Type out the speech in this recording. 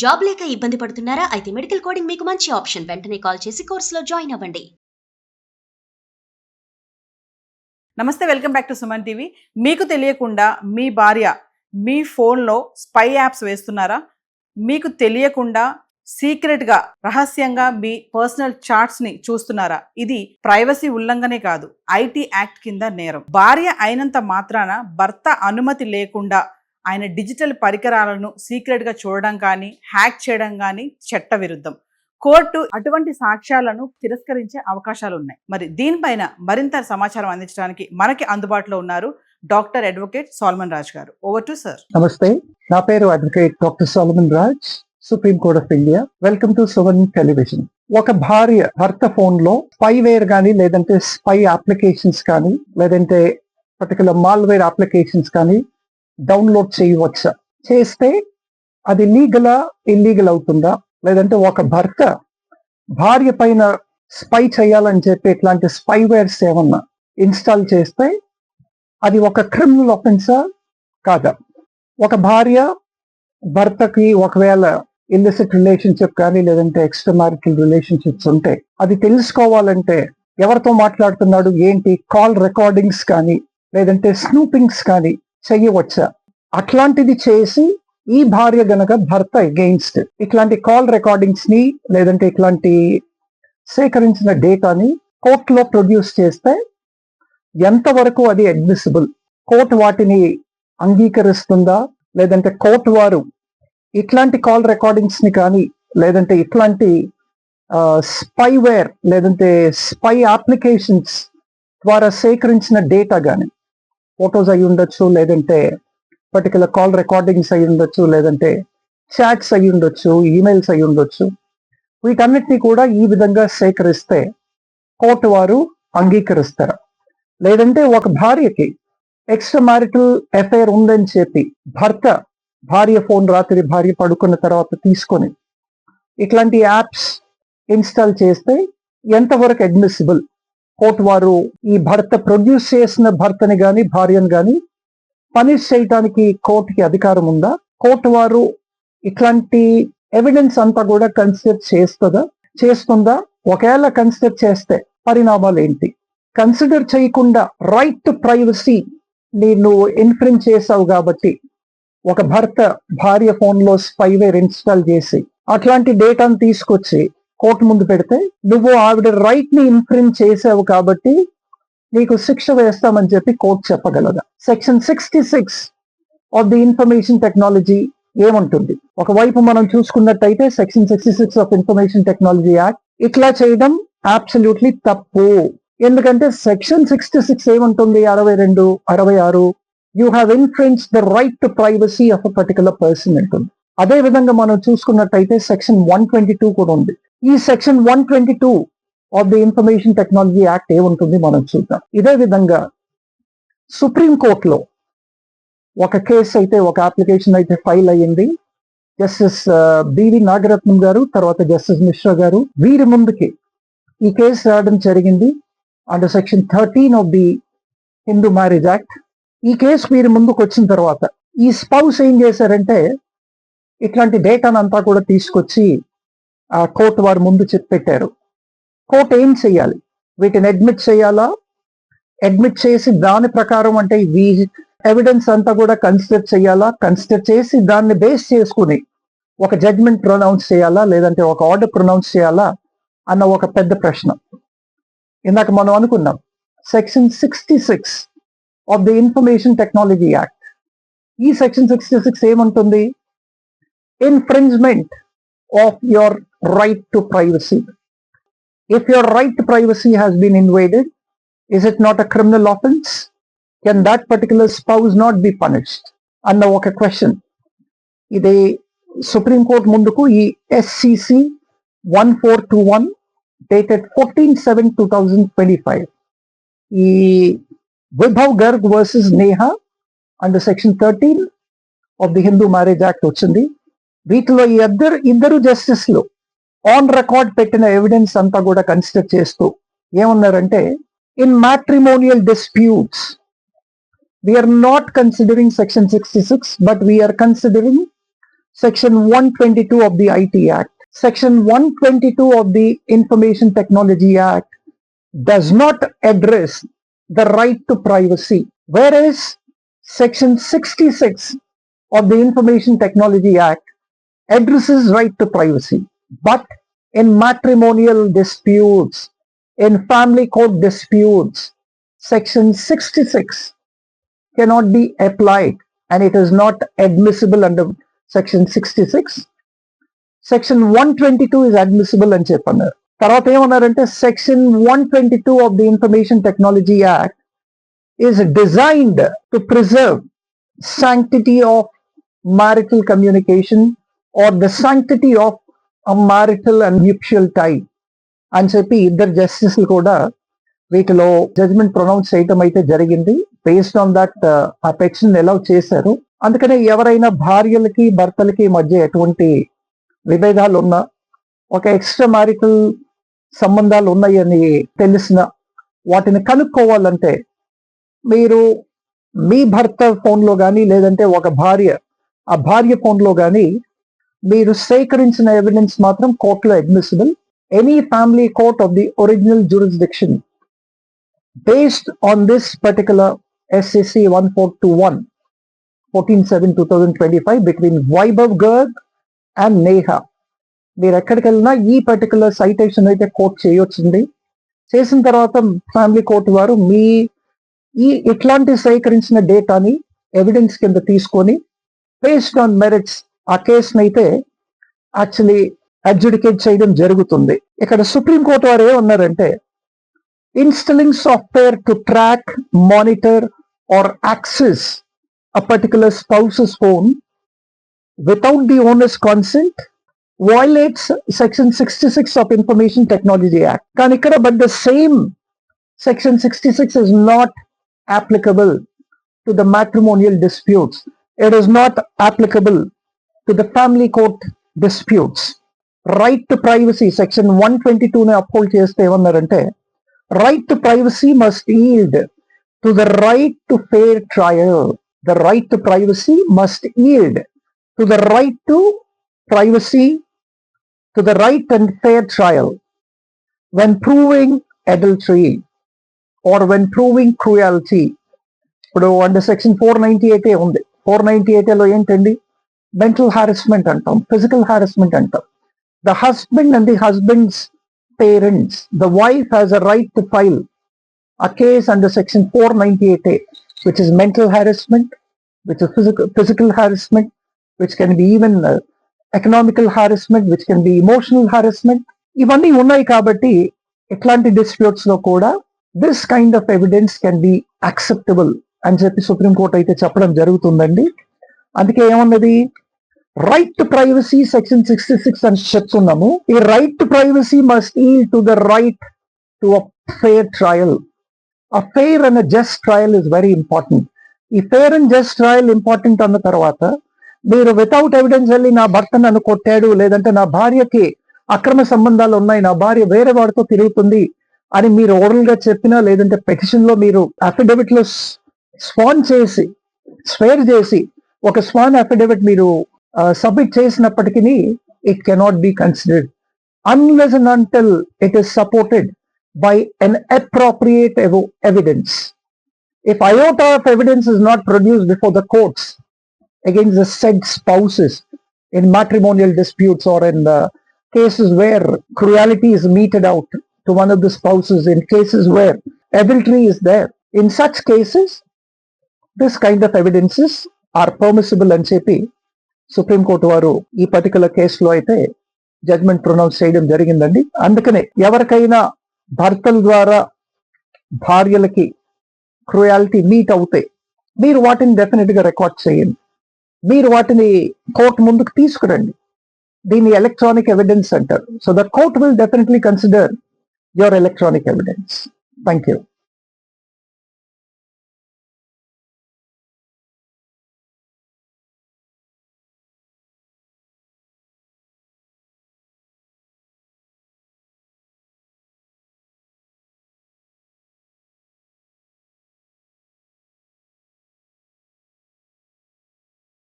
Job లేక ఇబ్బంది పడుతున్నారా? అయితే మెడికల్ కోడింగ్ మీకు మంచి ఆప్షన్. వెంటనే కాల్ చేసి కోర్సులో జాయిన్ అవ్వండి. నమస్తే, welcome back to Suman TV. మీకు తెలియకుండా మీ భార్య మీ ఫోన్లో స్పై యాప్స్ వేస్తున్నారా? మీకు తెలియకుండా సీక్రెట్గా రహస్యంగా మీ పర్సనల్ చాట్స్ని చూస్తున్నారా? ఇది ప్రైవసీ ఉల్లంఘనే కాదు, ఐటీ యాక్ట్ కింద నేరం. భార్య అయినంత మాత్రాన భర్త అనుమతి లేకుండా ఆయన డిజిటల్ పరికరాలను సీక్రెట్గా చూడడం కానీ హ్యాక్ చేయడం కానీ చట్ట విరుద్ధం. కోర్టు అటువంటి సాక్ష్యాలను తిరస్కరించే అవకాశాలు ఉన్నాయి. మరి దీనిపైన మరింత సమాచారం అందించడానికి మనకి అందుబాటులో ఉన్నారు డాక్టర్ అడ్వకేట్ సోలమన్ రాజ్ గారు. Over to sir. నమస్తే, నా పేరు advocate doctor Solomon Raj, supreme court of India. Welcome to Suman television. ఒక భార్య భర్త ఫోన్ లో స్పైవేర్ కానీ, లేదంటే స్పై అప్లికేషన్స్ కానీ, లేదంటే పర్టికులర్ మాల్వేర్ అప్లికేషన్స్ కానీ డౌన్లోడ్ చేయవచ్చా? చేస్తే అది లీగలా ఇల్లీగల్ అవుతుందా? లేదంటే ఒక భర్త భార్య పైన స్పై చేయాలని చెప్పి ఇట్లాంటి స్పైవేర్స్ ఏమన్నా ఇన్స్టాల్ చేస్తే అది ఒక క్రిమినల్ ఆఫెన్సా కాదా? ఒక భార్య భర్తకి ఒకవేళ ఇల్లిసిట్ రిలేషన్షిప్ కానీ, లేదంటే ఎక్స్ట్రా మ్యారిటల్ రిలేషన్షిప్స్ ఉంటే అది తెలుసుకోవాలంటే ఎవరితో మాట్లాడుతున్నాడు ఏంటి, కాల్ రికార్డింగ్స్ కానీ, లేదంటే స్నూపింగ్స్ కానీ చెయ్యవచ్చా? అట్లాంటిది చేసి ఈ భార్య గనక భర్త అగెయిన్స్ట్ ఇట్లాంటి కాల్ రికార్డింగ్స్ ని, లేదంటే ఇట్లాంటి సేకరించిన డేటాని కోర్టులో ప్రొడ్యూస్ చేస్తే ఎంతవరకు అది అడ్మిసిబుల్? కోర్టు వాటిని అంగీకరిస్తుందా? లేదంటే కోర్టు వారు ఇట్లాంటి కాల్ రికార్డింగ్స్ ని కానీ, లేదంటే ఇట్లాంటి స్పైవేర్ లేదంటే స్పై అప్లికేషన్స్ ద్వారా సేకరించిన డేటా కానీ, ఫొటోస్ అయి ఉండొచ్చు, లేదంటే పర్టికులర్ కాల్ రికార్డింగ్స్ అయి ఉండొచ్చు, లేదంటే చాట్స్ అయి ఉండొచ్చు, ఈమెయిల్స్ అయి ఉండొచ్చు, వీటన్నిటిని కూడా ఈ విధంగా సేకరిస్తే కోర్టు వారు అంగీకరిస్తారు. లేదంటే ఒక భార్యకి ఎక్స్ట్రా మ్యారిటల్ అఫైర్ ఉందని చెప్పి భర్త భార్య ఫోన్ రాత్రి భార్య పడుకున్న తర్వాత తీసుకొని ఇట్లాంటి యాప్స్ ఇన్స్టాల్ చేస్తే ఎంతవరకు అడ్మిసిబుల్? కోర్టు వారు ఈ భర్త ప్రొడ్యూస్ చేసిన భర్తని కానీ భార్యను కానీ పనిష్ చేయడానికి కోర్టుకి అధికారం ఉందా? కోర్టు వారు ఇట్లాంటి ఎవిడెన్స్ అంతా కూడా కన్సిడర్ చేస్తుందా? ఒకవేళ కన్సిడర్ చేస్తే పరిణామాలు ఏంటి? కన్సిడర్ చేయకుండా రైట్ టు ప్రైవసీ నువ్వు ఇన్ఫ్రింజ్ చేసావు కాబట్టి ఒక భర్త భార్య ఫోన్ లో స్పైవేర్ ఇన్స్టాల్ చేసి అట్లాంటి డేటాను తీసుకొచ్చి కోర్టు ముందు పెడితే నువ్వు ఆవిడ రైట్ ని ఇన్ఫ్రింజ్ చేసావు కాబట్టి నీకు శిక్ష వేస్తామని చెప్పి కోర్టు చెప్పగలదా? Section 66 of the information technology ఏముంటుంది? ఒకవైపు మనం చూసుకున్నట్టయితే section 66 of information technology act ఇట్లా చేయడం అబ్సల్యూట్లీ తప్పు. ఎందుకంటే సెక్షన్ 66 ఏముంటుంది? 62, 66 you have infringe the right to privacy of a particular person ఉంటుంది. అదే విధంగా మనం చూసుకున్నట్టయితే సెక్షన్ 122 కూడా ఉంది. ఈ section 122 of the information technology act ఏముంటుంది మనం చూద్దాం. ఇదే విధంగా సుప్రీం కోర్టులో ఒక కేసు అయితే, ఒక అప్లికేషన్ అయితే ఫైల్ అయ్యింది. జస్టిస్ బివి నాగరత్నం గారు, తర్వాత జస్టిస్ మిశ్రా గారు, వీరి ముందుకి ఈ కేసు రావడం జరిగింది under section 13 of the Hindu marriage act. ఈ కేసు వీరి ముందుకు వచ్చిన తర్వాత ఈ స్పౌస్ ఏం చేశారంటే ఇట్లాంటి డేటాను అంతా కూడా తీసుకొచ్చి ఆ కోర్టు వారి ముందు పెట్టారు. కోర్టు ఏం చేయాలి? వీటిని అడ్మిట్ చేయాలా? అడ్మిట్ చేసి దాని ప్రకారం అంటే ఈ ఎవిడెన్స్ అంతా కూడా కన్సిడర్ చేయాలా? కన్సిడర్ చేసి దాన్ని బేస్ చేసుకుని ఒక జడ్జ్మెంట్ ప్రొనౌన్స్ చేయాలా, లేదంటే ఒక ఆర్డర్ ప్రొనౌన్స్ చేయాలా అన్న ఒక పెద్ద ప్రశ్న. ఇందాక మనం అనుకున్నాం section 66 of the information technology act. ఈ సెక్షన్ 66 ఏమంటుంది? Infringement of your right to privacy. If your right to privacy has been invaded, is it not a criminal offense? Can that particular spouse not be punished? అన్న ఒక question ఇది supreme court ముందుకు ఈ SCC 1421 dated 14/7/2025 ఈ Vibhav Garg versus Neha under section 13 of the Hindu marriage act వచ్చింది. వీటిలో ఈ ఇద్దరు జస్టిస్లు ఆన్ రికార్డ్ పెట్టిన ఎవిడెన్స్ అంతా కూడా కన్సిడర్ చేస్తూ ఏమన్నారంటే, in matrimonial disputes we're not considering section 66 but we're considering Section 122 of the IT Act, Section 122 of the Information Technology Act does not address the right to privacy, whereas Section 66 of the Information Technology Act addresses right to privacy. But in matrimonial disputes, in family court disputes, Section 66 cannot be applied and it is not admissible under Section 66. Section 122 is admissible అని చెప్పన్నారు. తర్వాత ఏమన్నారంటే Section 122 of the Information Technology Act is designed to preserve sanctity of marital communication or the sanctity of a marital and nuptial tie అని చెప్పి ఇద్దరు జస్టిస్లు కూడా వీటిలో judgement pronounce చేయటం అయితే జరిగింది. బేస్డ్ ఆన్ దట్ ఆ పెటిషన్ ఎలా చేశారు. అందుకనే ఎవరైనా భార్యలకి భర్తలకి మధ్య ఎటువంటి విభేదాలు ఉన్నా, ఒక ఎక్స్ట్రా మ్యారిటల్ సంబంధాలు ఉన్నాయని తెలిసిన వాటిని కనుక్కోవాలంటే మీరు మీ భర్త ఫోన్లో కానీ లేదంటే ఒక ఆ భార్య ఫోన్లో కానీ మీరు సేకరించిన ఎవిడెన్స్ మాత్రం కోర్టులో admissible. Any family court of the original jurisdiction based on this particular SCC 1421 14/7/2025 between Vaibhav Garg and Neha, మీరు ఎక్కడికి వెళ్ళినా ఈ పర్టికులర్ సైటేషన్ అయితే కోర్ట్ చేయొచ్చింది. చేసిన తర్వాత ఫ్యామిలీ కోర్టు వారు ఇట్లాంటి సేకరించిన డేటాని ఎవిడెన్స్ కింద తీసుకొని బేస్డ్ ఆన్ మెరిట్స్ ఆ కేసును అయితే యాక్చువల్లీ అడ్జుడికేట్ చేయడం జరుగుతుంది. ఇక్కడ సుప్రీం కోర్టు వారు ఏమన్నారంటే, installing software to track, monitor or access a particular spouse's phone without the owner's consent violates Section 66 of Information Technology Act. కానీ ఇక్కడ but the same Section 66 is not applicable to the matrimonial disputes. It is not applicable to the family court disputes. Right to privacy Section 122 ని uphold చేస్తే ఏమన్నారంటే, right to privacy must yield to the right to fair trial. The right to privacy must yield to the right to privacy, to the right and fair trial when proving adultery or when proving cruelty. ఇప్పుడు under section 498 ఉంది. 498లో ఏంటండి, mental హారెస్మెంట్ అంటాం, physical హారెస్మెంట్ అంటాం. The husband and the husband's parents, the wife has a right to file a case under Section 498A, which is mental harassment, which is physical harassment, which can be even economical harassment, which can be emotional harassment. ఇవన్నీ ఉన్నాయి కాబట్టి ఇట్లాంటి disputes లో కూడా this kind of evidence can be acceptable అని చెప్పి supreme court అయితే చెప్పడం జరుగుతుందండి. అందుకే ఏమన్నది, రైట్ టు ప్రైవసీ సెక్షన్ 66 అని చెప్తున్నాము. ఈ right to privacy must yield to the right to a fair trial. A fair and a just trial is very important. ఈ fair and just trial important అన్న తర్వాత మీరు వితౌట్ ఎవిడెన్స్ వెళ్ళి నా భర్త నన్ను కొట్టాడు, లేదంటే నా భార్యకి అక్రమ సంబంధాలు ఉన్నాయి, నా భార్య వేరే వాడితో తిరుగుతుంది అని మీరు ఓరల్ గా చెప్పినా, లేదంటే పెటిషన్ లో మీరు అఫిడవిట్ లో స్వేర్ చేసి ఒక స్వాన్ అఫిడవిట్ మీరు సబ్మిట్ చేసినప్పటికీ it cannot be considered unless and until it is supported by an appropriate evidence. If iota of evidence is not produced before the courts against the said spouses in matrimonial disputes or in the cases where cruelty is meted out to one of the spouses, in cases where adultery is there, in such cases this kind of evidences are permissible అని చెప్పి supreme court వారు ఈ particular కేసులో అయితే judgement pronounce చేయడం జరిగిందండి. అందుకనే ఎవరికైనా భర్తల ద్వారా భార్యలకి క్రూయాలిటీ మీట్ అవుతే మీరు వాటిని డెఫినెట్ గా రికార్డ్ చేయండి, మీరు వాటిని కోర్టు ముందుకు తీసుకురండి. దీన్ని ఎలక్ట్రానిక్ ఎవిడెన్స్ అంటారు. So the court will definitely consider your electronic evidence. Thank you.